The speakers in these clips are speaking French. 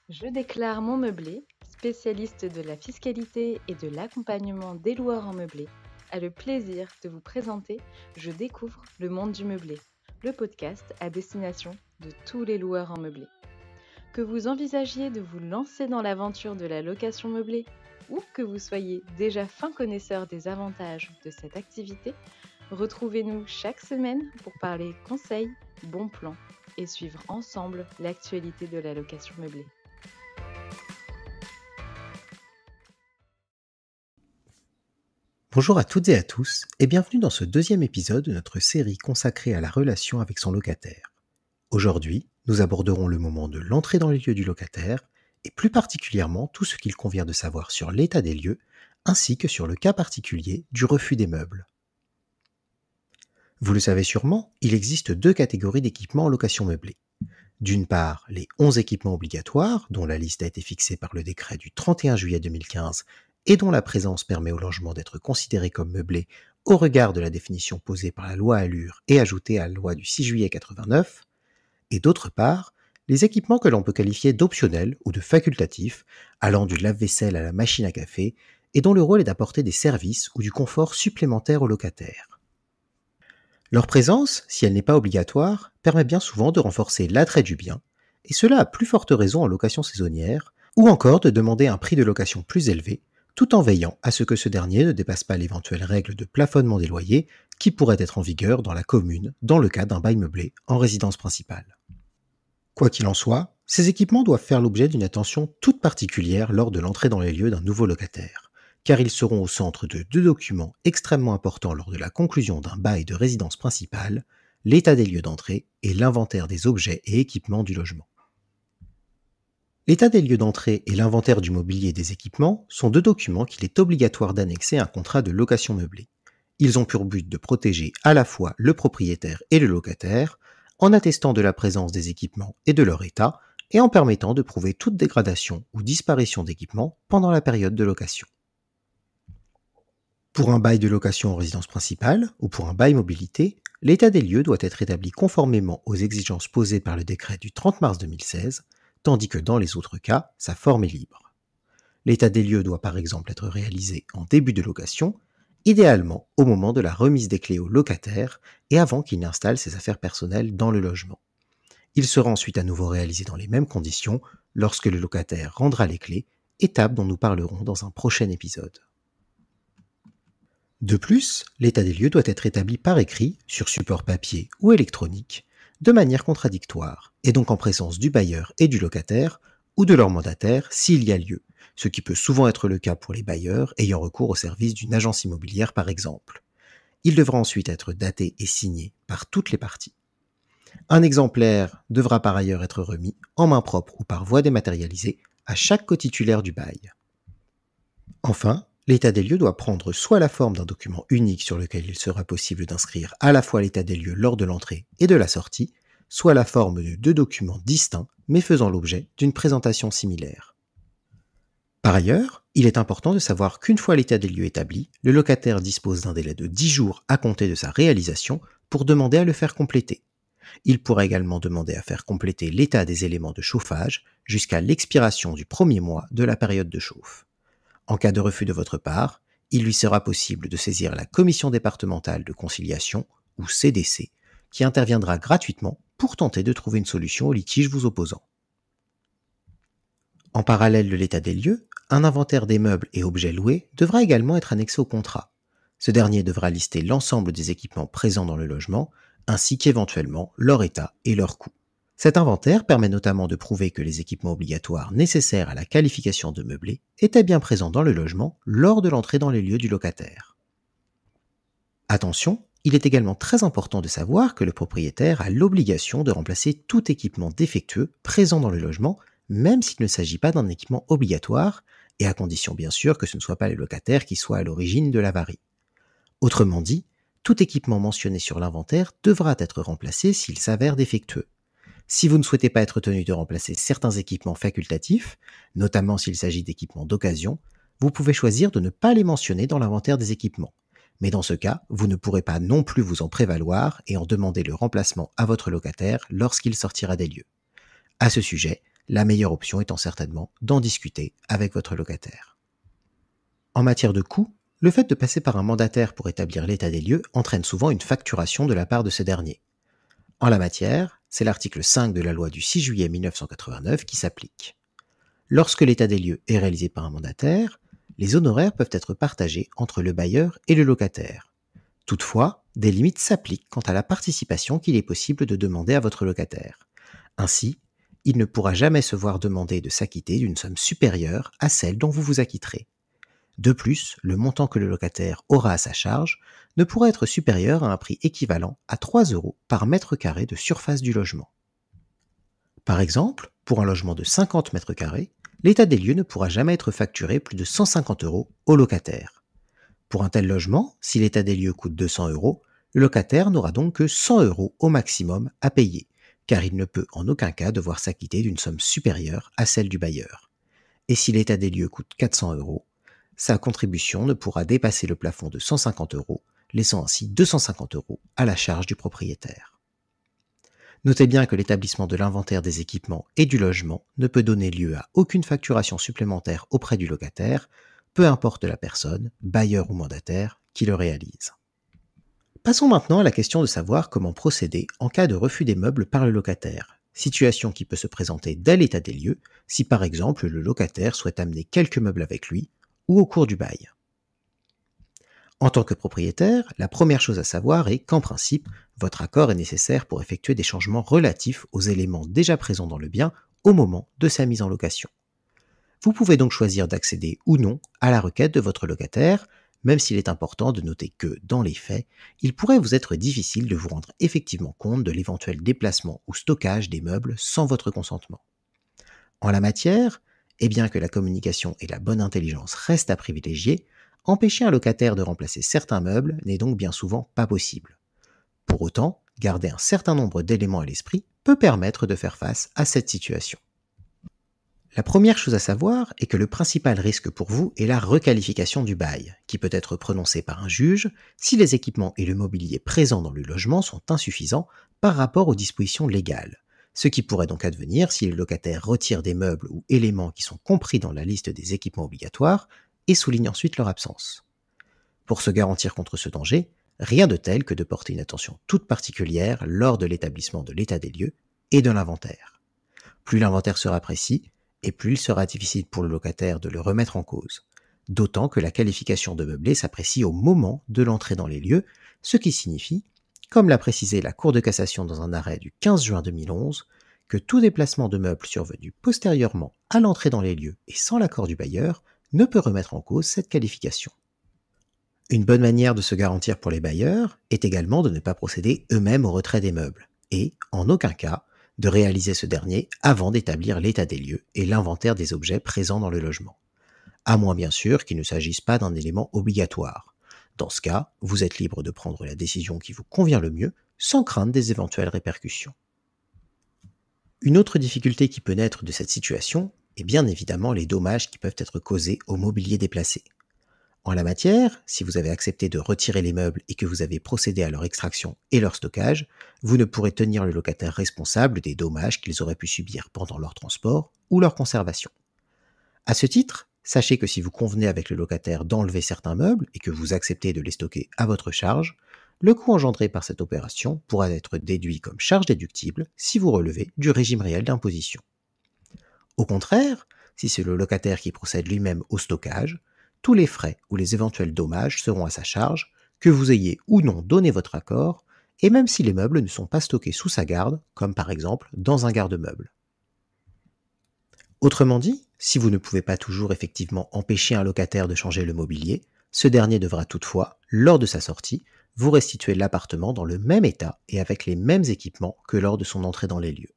Je déclare mon meublé, spécialiste de la fiscalité et de l'accompagnement des loueurs en meublé, a le plaisir de vous présenter Je découvre le monde du meublé, le podcast à destination de tous les loueurs en meublé. Que vous envisagiez de vous lancer dans l'aventure de la location meublée ou que vous soyez déjà fin connaisseur des avantages de cette activité, retrouvez-nous chaque semaine pour parler conseils, bons plans et suivre ensemble l'actualité de la location meublée. Bonjour à toutes et à tous et bienvenue dans ce deuxième épisode de notre série consacrée à la relation avec son locataire. Aujourd'hui, nous aborderons le moment de l'entrée dans les lieux du locataire et plus particulièrement tout ce qu'il convient de savoir sur l'état des lieux ainsi que sur le cas particulier du refus des meubles. Vous le savez sûrement, il existe deux catégories d'équipements en location meublée. D'une part, les 11 équipements obligatoires, dont la liste a été fixée par le décret du 31 juillet 2015 et dont la présence permet au logement d'être considéré comme meublé au regard de la définition posée par la loi Allure et ajoutée à la loi du 6 juillet 89, et d'autre part, les équipements que l'on peut qualifier d'optionnels ou de facultatifs, allant du lave-vaisselle à la machine à café, et dont le rôle est d'apporter des services ou du confort supplémentaire aux locataires. Leur présence, si elle n'est pas obligatoire, permet bien souvent de renforcer l'attrait du bien, et cela a plus forte raison en location saisonnière, ou encore de demander un prix de location plus élevé, tout en veillant à ce que ce dernier ne dépasse pas l'éventuelle règle de plafonnement des loyers qui pourrait être en vigueur dans la commune dans le cas d'un bail meublé en résidence principale. Quoi qu'il en soit, ces équipements doivent faire l'objet d'une attention toute particulière lors de l'entrée dans les lieux d'un nouveau locataire, car ils seront au centre de deux documents extrêmement importants lors de la conclusion d'un bail de résidence principale, l'état des lieux d'entrée et l'inventaire des objets et équipements du logement. L'état des lieux d'entrée et l'inventaire du mobilier et des équipements sont deux documents qu'il est obligatoire d'annexer à un contrat de location meublée. Ils ont pour but de protéger à la fois le propriétaire et le locataire, en attestant de la présence des équipements et de leur état, et en permettant de prouver toute dégradation ou disparition d'équipements pendant la période de location. Pour un bail de location en résidence principale ou pour un bail mobilité, l'état des lieux doit être établi conformément aux exigences posées par le décret du 30 mars 2016, tandis que dans les autres cas, sa forme est libre. L'état des lieux doit par exemple être réalisé en début de location, idéalement au moment de la remise des clés au locataire et avant qu'il n'installe ses affaires personnelles dans le logement. Il sera ensuite à nouveau réalisé dans les mêmes conditions lorsque le locataire rendra les clés, étape dont nous parlerons dans un prochain épisode. De plus, l'état des lieux doit être établi par écrit, sur support papier ou électronique, de manière contradictoire, et donc en présence du bailleur et du locataire, ou de leur mandataire s'il y a lieu, ce qui peut souvent être le cas pour les bailleurs ayant recours au service d'une agence immobilière par exemple. Il devra ensuite être daté et signé par toutes les parties. Un exemplaire devra par ailleurs être remis, en main propre ou par voie dématérialisée, à chaque cotitulaire du bail. Enfin, l'état des lieux doit prendre soit la forme d'un document unique sur lequel il sera possible d'inscrire à la fois l'état des lieux lors de l'entrée et de la sortie, soit la forme de deux documents distincts mais faisant l'objet d'une présentation similaire. Par ailleurs, il est important de savoir qu'une fois l'état des lieux établi, le locataire dispose d'un délai de 10 jours à compter de sa réalisation pour demander à le faire compléter. Il pourra également demander à faire compléter l'état des éléments de chauffage jusqu'à l'expiration du premier mois de la période de chauffe. En cas de refus de votre part, il lui sera possible de saisir la Commission départementale de conciliation, ou CDC, qui interviendra gratuitement pour tenter de trouver une solution au litige vous opposant. En parallèle de l'état des lieux, un inventaire des meubles et objets loués devra également être annexé au contrat. Ce dernier devra lister l'ensemble des équipements présents dans le logement, ainsi qu'éventuellement leur état et leur coût. Cet inventaire permet notamment de prouver que les équipements obligatoires nécessaires à la qualification de meublé étaient bien présents dans le logement lors de l'entrée dans les lieux du locataire. Attention, il est également très important de savoir que le propriétaire a l'obligation de remplacer tout équipement défectueux présent dans le logement, même s'il ne s'agit pas d'un équipement obligatoire, et à condition bien sûr que ce ne soit pas le locataire qui soit à l'origine de l'avarie. Autrement dit, tout équipement mentionné sur l'inventaire devra être remplacé s'il s'avère défectueux. Si vous ne souhaitez pas être tenu de remplacer certains équipements facultatifs, notamment s'il s'agit d'équipements d'occasion, vous pouvez choisir de ne pas les mentionner dans l'inventaire des équipements. Mais dans ce cas, vous ne pourrez pas non plus vous en prévaloir et en demander le remplacement à votre locataire lorsqu'il sortira des lieux. À ce sujet, la meilleure option étant certainement d'en discuter avec votre locataire. En matière de coûts, le fait de passer par un mandataire pour établir l'état des lieux entraîne souvent une facturation de la part de ce dernier. En la matière, c'est l'article 5 de la loi du 6 juillet 1989 qui s'applique. Lorsque l'état des lieux est réalisé par un mandataire, les honoraires peuvent être partagés entre le bailleur et le locataire. Toutefois, des limites s'appliquent quant à la participation qu'il est possible de demander à votre locataire. Ainsi, il ne pourra jamais se voir demander de s'acquitter d'une somme supérieure à celle dont vous vous acquitterez. De plus, le montant que le locataire aura à sa charge ne pourra être supérieur à un prix équivalent à 3 € par mètre carré de surface du logement. Par exemple, pour un logement de 50 mètres carrés, l'état des lieux ne pourra jamais être facturé plus de 150 € au locataire. Pour un tel logement, si l'état des lieux coûte 200 €, le locataire n'aura donc que 100 € au maximum à payer, car il ne peut en aucun cas devoir s'acquitter d'une somme supérieure à celle du bailleur. Et si l'état des lieux coûte 400 €, sa contribution ne pourra dépasser le plafond de 150 €, laissant ainsi 250 € à la charge du propriétaire. Notez bien que l'établissement de l'inventaire des équipements et du logement ne peut donner lieu à aucune facturation supplémentaire auprès du locataire, peu importe la personne, bailleur ou mandataire, qui le réalise. Passons maintenant à la question de savoir comment procéder en cas de refus des meubles par le locataire, situation qui peut se présenter dès l'état des lieux si par exemple le locataire souhaite amener quelques meubles avec lui ou au cours du bail. En tant que propriétaire, la première chose à savoir est qu'en principe, votre accord est nécessaire pour effectuer des changements relatifs aux éléments déjà présents dans le bien au moment de sa mise en location. Vous pouvez donc choisir d'accéder ou non à la requête de votre locataire, même s'il est important de noter que, dans les faits, il pourrait vous être difficile de vous rendre effectivement compte de l'éventuel déplacement ou stockage des meubles sans votre consentement. En la matière, et bien que la communication et la bonne intelligence restent à privilégier, empêcher un locataire de remplacer certains meubles n'est donc bien souvent pas possible. Pour autant, garder un certain nombre d'éléments à l'esprit peut permettre de faire face à cette situation. La première chose à savoir est que le principal risque pour vous est la requalification du bail, qui peut être prononcée par un juge si les équipements et le mobilier présents dans le logement sont insuffisants par rapport aux dispositions légales, ce qui pourrait donc advenir si le locataire retire des meubles ou éléments qui sont compris dans la liste des équipements obligatoires et souligne ensuite leur absence. Pour se garantir contre ce danger, rien de tel que de porter une attention toute particulière lors de l'établissement de l'état des lieux et de l'inventaire. Plus l'inventaire sera précis, et plus il sera difficile pour le locataire de le remettre en cause, d'autant que la qualification de meublé s'apprécie au moment de l'entrée dans les lieux, ce qui signifie, comme l'a précisé la Cour de cassation dans un arrêt du 15 juin 2011, que tout déplacement de meubles survenu postérieurement à l'entrée dans les lieux et sans l'accord du bailleur ne peut remettre en cause cette qualification. Une bonne manière de se garantir pour les bailleurs est également de ne pas procéder eux-mêmes au retrait des meubles, et, en aucun cas, de réaliser ce dernier avant d'établir l'état des lieux et l'inventaire des objets présents dans le logement. À moins bien sûr qu'il ne s'agisse pas d'un élément obligatoire. Dans ce cas, vous êtes libre de prendre la décision qui vous convient le mieux, sans craindre des éventuelles répercussions. Une autre difficulté qui peut naître de cette situation est bien évidemment les dommages qui peuvent être causés au mobilier déplacé. En la matière, si vous avez accepté de retirer les meubles et que vous avez procédé à leur extraction et leur stockage, vous ne pourrez tenir le locataire responsable des dommages qu'ils auraient pu subir pendant leur transport ou leur conservation. À ce titre, sachez que si vous convenez avec le locataire d'enlever certains meubles et que vous acceptez de les stocker à votre charge, le coût engendré par cette opération pourra être déduit comme charge déductible si vous relevez du régime réel d'imposition. Au contraire, si c'est le locataire qui procède lui-même au stockage, tous les frais ou les éventuels dommages seront à sa charge, que vous ayez ou non donné votre accord, et même si les meubles ne sont pas stockés sous sa garde, comme par exemple dans un garde-meuble. Autrement dit, si vous ne pouvez pas toujours effectivement empêcher un locataire de changer le mobilier, ce dernier devra toutefois, lors de sa sortie, vous restituer l'appartement dans le même état et avec les mêmes équipements que lors de son entrée dans les lieux.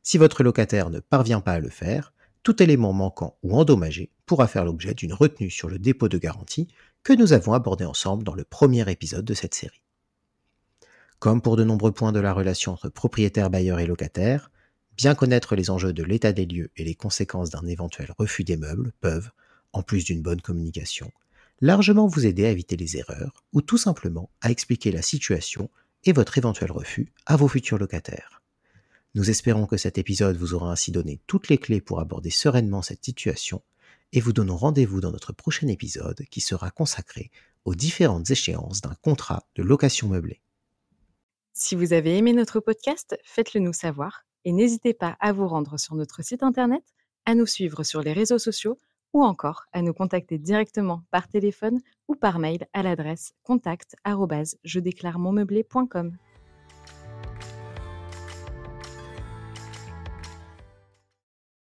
Si votre locataire ne parvient pas à le faire, tout élément manquant ou endommagé pourra faire l'objet d'une retenue sur le dépôt de garantie que nous avons abordé ensemble dans le premier épisode de cette série. Comme pour de nombreux points de la relation entre propriétaire, bailleur et locataire, bien connaître les enjeux de l'état des lieux et les conséquences d'un éventuel refus des meubles peuvent, en plus d'une bonne communication, largement vous aider à éviter les erreurs ou tout simplement à expliquer la situation et votre éventuel refus à vos futurs locataires. Nous espérons que cet épisode vous aura ainsi donné toutes les clés pour aborder sereinement cette situation et vous donnons rendez-vous dans notre prochain épisode qui sera consacré aux différentes échéances d'un contrat de location meublée. Si vous avez aimé notre podcast, faites-le nous savoir et n'hésitez pas à vous rendre sur notre site internet, à nous suivre sur les réseaux sociaux ou encore à nous contacter directement par téléphone ou par mail à l'adresse contact@jedéclaremonmeublé.com.